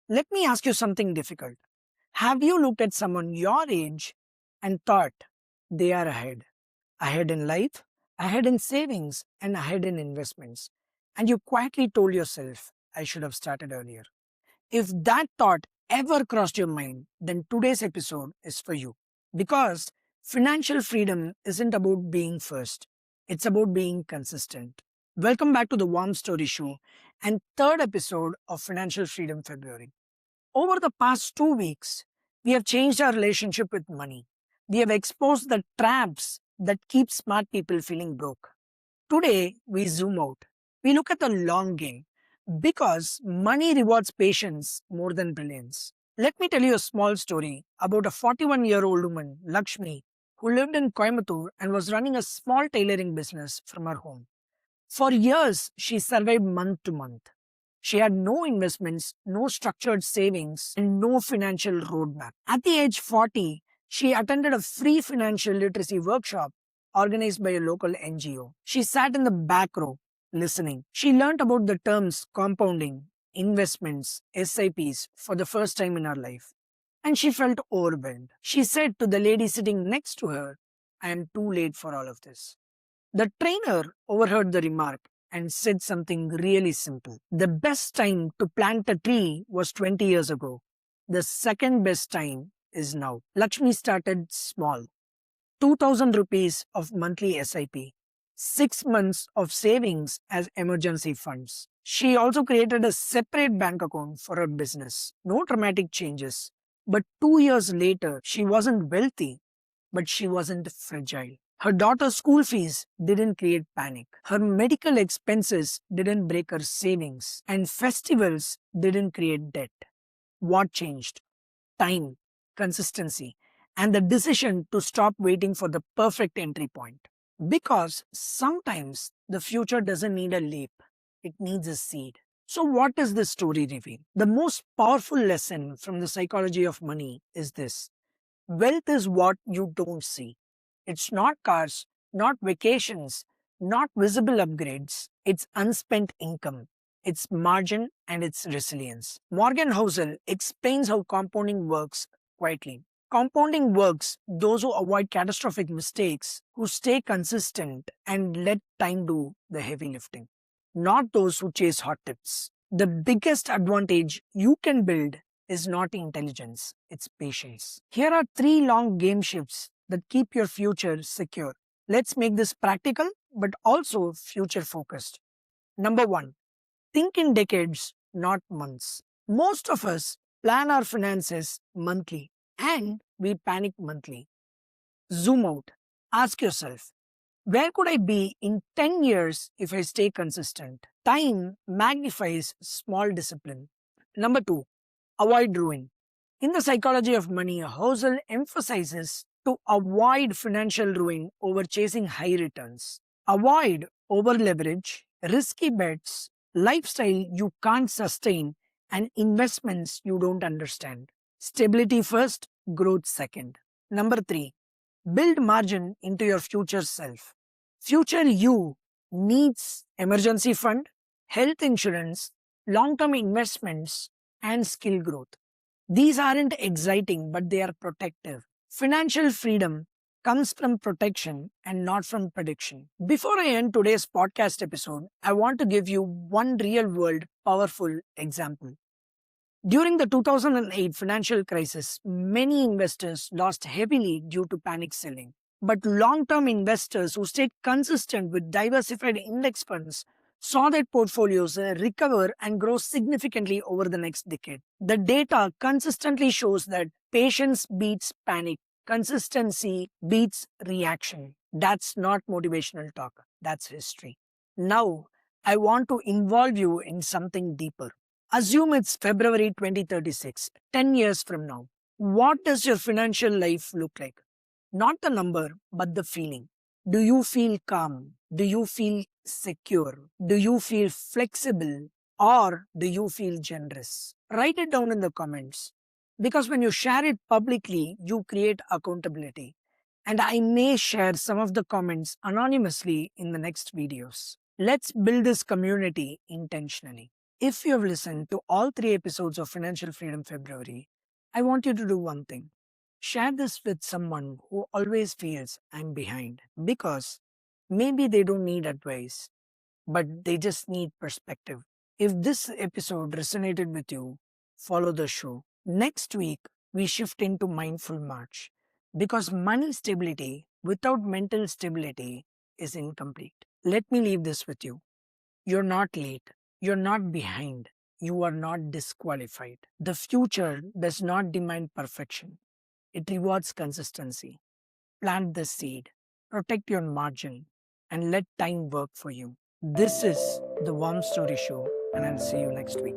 Let me ask you something difficult. Have you looked at someone your age and thought they are ahead? Ahead in life, ahead in savings, and ahead in investments. And you quietly told yourself, I should have started earlier. If that thought ever crossed your mind, then today's episode is for you. Because financial freedom isn't about being first, it's about being consistent. Welcome back to the Warm Story Show and third episode of Financial Freedom February. Over the past 2 weeks, we have changed our relationship with money. We have exposed the traps that keep smart people feeling broke. Today, we zoom out. We look at the long game because money rewards patience more than brilliance. Let me tell you a small story about a 41-year-old woman, Lakshmi, who lived in Coimbatore and was running a small tailoring business from her home. For years, she survived month to month. She had no investments, no structured savings, and no financial roadmap. At the age 40, she attended a free financial literacy workshop organized by a local NGO. She sat in the back row listening. She learned about the terms compounding, investments, SIPs for the first time in her life. And she felt overwhelmed. She said to the lady sitting next to her, I am too late for all of this. The trainer overheard the remark and said something really simple. The best time to plant a tree was 20 years ago. The second best time is now. Lakshmi started small. 2000 rupees of monthly SIP, 6 months of savings as emergency funds. She also created a separate bank account for her business. No dramatic changes. But 2 years later, she wasn't wealthy, but she wasn't fragile. Her daughter's school fees didn't create panic. Her medical expenses didn't break her savings. And festivals didn't create debt. What changed? Time, consistency, and the decision to stop waiting for the perfect entry point. Because sometimes the future doesn't need a leap, it needs a seed. So, what does this story reveal? The most powerful lesson from the psychology of money is this: wealth is what you don't see. It's not cars, not vacations, not visible upgrades. It's unspent income, its margin, and its resilience. Morgan Housel explains how compounding works quietly. Compounding works those who avoid catastrophic mistakes, who stay consistent and let time do the heavy lifting, not those who chase hot tips. The biggest advantage you can build is not intelligence, it's patience. Here are three long game shifts that keep your future secure. Let's make this practical but also future focused. Number one, think in decades, not months. Most of us plan our finances monthly and we panic monthly. Zoom out. Ask yourself, where could I be in 10 years if I stay consistent? Time magnifies small discipline. Number two, avoid ruin. In the psychology of money, Housel emphasizes to avoid financial ruin over chasing high returns. Avoid over leverage, risky bets, lifestyle you can't sustain, and investments you don't understand. Stability first, growth second. Number three, build margin into your future self. Future you needs emergency fund, health insurance, long-term investments, and skill growth. These aren't exciting, but they are protective. Financial freedom comes from protection and not from prediction. Before I end today's podcast episode, I want to give you one real world powerful example. During the 2008 financial crisis, many investors lost heavily due to panic selling. But long term investors who stayed consistent with diversified index funds saw their portfolios recover and grow significantly over the next decade. The data consistently shows that patience beats panic, consistency beats reaction. That's not motivational talk, that's history. Now, I want to involve you in something deeper. Assume it's February 2036, 10 years from now. What does your financial life look like? Not the number, but the feeling. Do you feel calm? Do you feel secure? Do you feel flexible? Or do you feel generous? Write it down in the comments. Because when you share it publicly, you create accountability. And I may share some of the comments anonymously in the next videos. Let's build this community intentionally. If you have listened to all 3 episodes of Financial Freedom February, I want you to do one thing. Share this with someone who always feels I'm behind because maybe they don't need advice, but they just need perspective. If this episode resonated with you, follow the show. Next week, we shift into Mindful March because money stability without mental stability is incomplete. Let me leave this with you. You're not late. You're not behind. You are not disqualified. The future does not demand perfection. It rewards consistency. Plant the seed, protect your margin, and let time work for you. This is the Warm Story Show, and I'll see you next week.